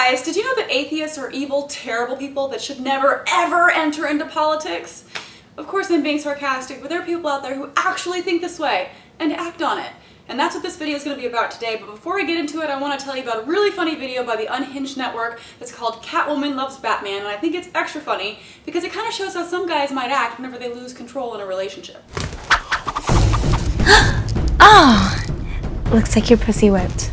guys, did you know that atheists are evil, terrible people that should never, ever enter into politics? Of course I'm being sarcastic, but there are people out there who actually think this way and act on it. And that's what this video is going to be about today. But before I get into it, I want to tell you about a really funny video by the Unhinged Network that's called Catwoman Loves Batman, and I think it's extra funny because it kind of shows how some guys might act whenever they lose control in a relationship. Oh, looks like your pussy whipped.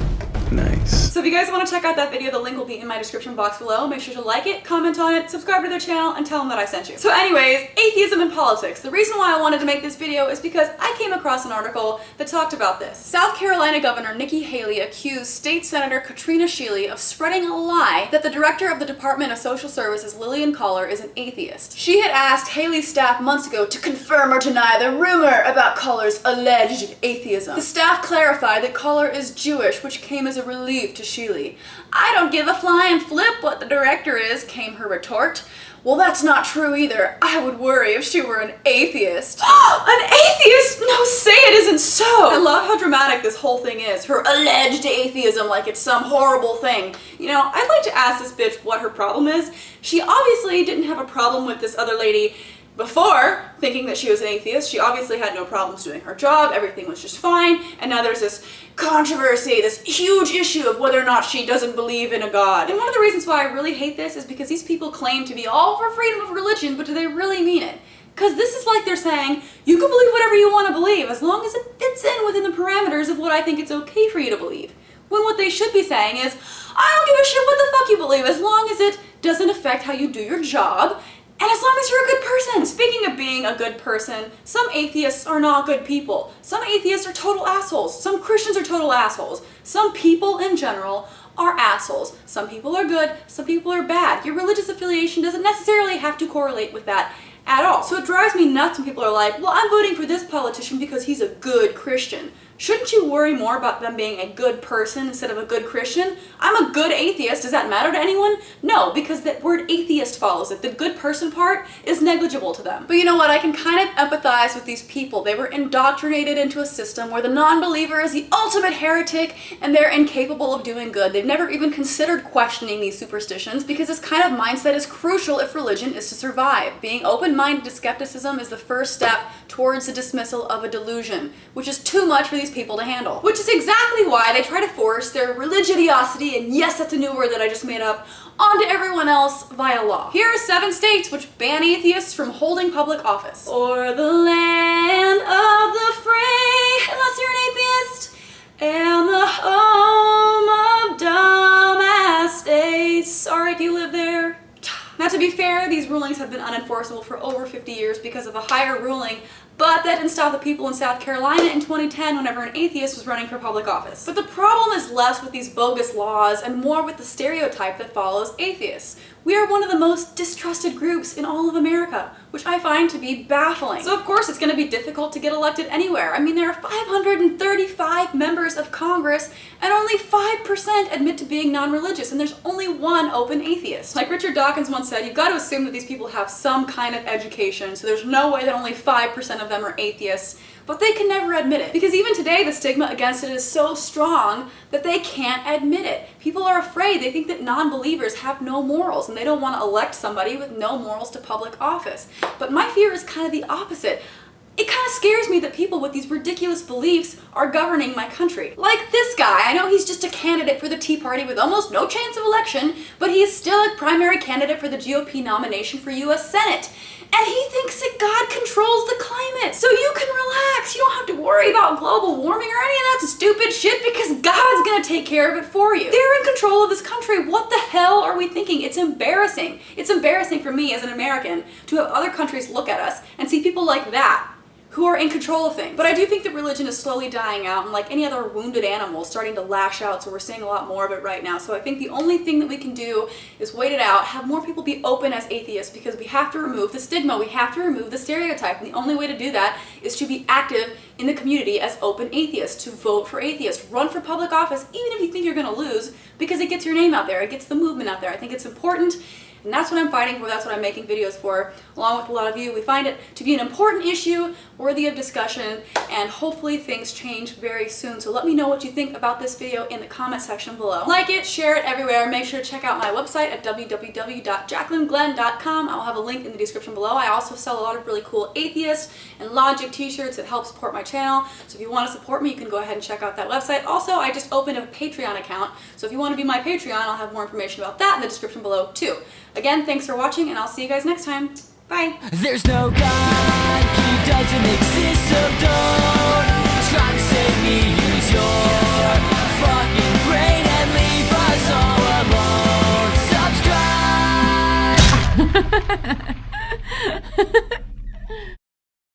Nice. So if you guys want to check out that video, the link will be in my description box below. Make sure to like it, comment on it, subscribe to their channel, and tell them that I sent you. So anyways, atheism and politics. The reason why I wanted to make this video is because I came across an article that talked about this. South Carolina Governor Nikki Haley accused State Senator Katrina Shealy of spreading a lie that the director of the Department of Social Services, Lillian Collar, is an atheist. She had asked Haley's staff months ago to confirm or deny the rumor about Collar's alleged atheism. The staff clarified that Collar is Jewish, which came as a relief to Shealy. "I don't give a flying flip what the director is," came her retort. "Well, that's not true either. I would worry if she were an atheist." An atheist? No, say it isn't so! I love how dramatic this whole thing is. Her alleged atheism, like it's some horrible thing. You know, I'd like to ask this bitch what her problem is. She obviously didn't have a problem with this other lady before thinking that she was an atheist. She obviously had no problems doing her job, everything was just fine, and now there's this controversy, this huge issue of whether or not she doesn't believe in a god. And one of the reasons why I really hate this is because these people claim to be all for freedom of religion, but do they really mean it? Because this is like they're saying, you can believe whatever you want to believe as long as it fits in within the parameters of what I think it's okay for you to believe. When what they should be saying is, I don't give a shit what the fuck you believe as long as it doesn't affect how you do your job, and as long as you're a good person. Speaking of being a good person, some atheists are not good people. Some atheists are total assholes. Some Christians are total assholes. Some people in general are assholes. Some people are good, some people are bad. Your religious affiliation doesn't necessarily have to correlate with that at all. So it drives me nuts when people are like, well, I'm voting for this politician because he's a good Christian. Shouldn't you worry more about them being a good person instead of a good Christian? I'm a good atheist. Does that matter to anyone? No, because that word atheist follows it. The good person part is negligible to them. But you know what? I can kind of empathize with these people. They were indoctrinated into a system where the non-believer is the ultimate heretic and they're incapable of doing good. They've never even considered questioning these superstitions because this kind of mindset is crucial if religion is to survive. Being open-minded to skepticism is the first step towards the dismissal of a delusion, which is too much for these people to handle. Which is exactly why they try to force their religiosity, and yes, that's a new word that I just made up, onto everyone else via law. Here are 7 states which ban atheists from holding public office. Or the land of the free, unless you're an atheist, and the home of dumbass states. Sorry if you live there. Now, to be fair, these rulings have been unenforceable for over 50 years because of a higher ruling, but that didn't stop the people in South Carolina in 2010 whenever an atheist was running for public office. But the problem is less with these bogus laws and more with the stereotype that follows atheists. We are one of the most distrusted groups in all of America, which I find to be baffling. So of course it's going to be difficult to get elected anywhere. I mean, there are 535 members of Congress and only 5% admit to being non-religious, and there's only one open atheist. Like Richard Dawkins once said, you've got to assume that these people have some kind of education, so there's no way that only 5% of them are atheists, but they can never admit it. Because even today, the stigma against it is so strong that they can't admit it. People are afraid. They think that non-believers have no morals, and they don't want to elect somebody with no morals to public office. But my fear is kind of the opposite. It kind of scares me that people with these ridiculous beliefs are governing my country. Like this guy. I know he's just a candidate for the Tea Party with almost no chance of election, but he is still a primary candidate for the GOP nomination for US Senate. And he thinks that God controls the climate. So you can relax. You don't have to worry about global warming or any of that stupid shit because God's gonna take care of it for you. They're in control of this country. What the hell are we thinking? It's embarrassing. It's embarrassing for me as an American to have other countries look at us and see people like that who are in control of things. But I do think that religion is slowly dying out, and like any other wounded animal, starting to lash out, so we're seeing a lot more of it right now. So I think the only thing that we can do is wait it out, have more people be open as atheists, because we have to remove the stigma, we have to remove the stereotype, and the only way to do that is to be active in the community as open atheists, to vote for atheists, run for public office, even if you think you're gonna lose, because it gets your name out there, it gets the movement out there. I think it's important, And that's what I'm fighting for, that's what I'm making videos for, along with a lot of you. We find it to be an important issue, worthy of discussion, and hopefully things change very soon. So let me know what you think about this video in the comment section below. Like it, share it everywhere. Make sure to check out my website at www.jacquelineglenn.com. I'll have a link in the description below. I also sell a lot of really cool Atheist and Logic t-shirts that help support my channel. So if you want to support me, you can go ahead and check out that website. Also, I just opened a Patreon account. So if you want to be my Patreon, I'll have more information about that in the description below too. Again, thanks for watching, and I'll see you guys next time. Bye. There's no God, he doesn't exist, so don't try to save me.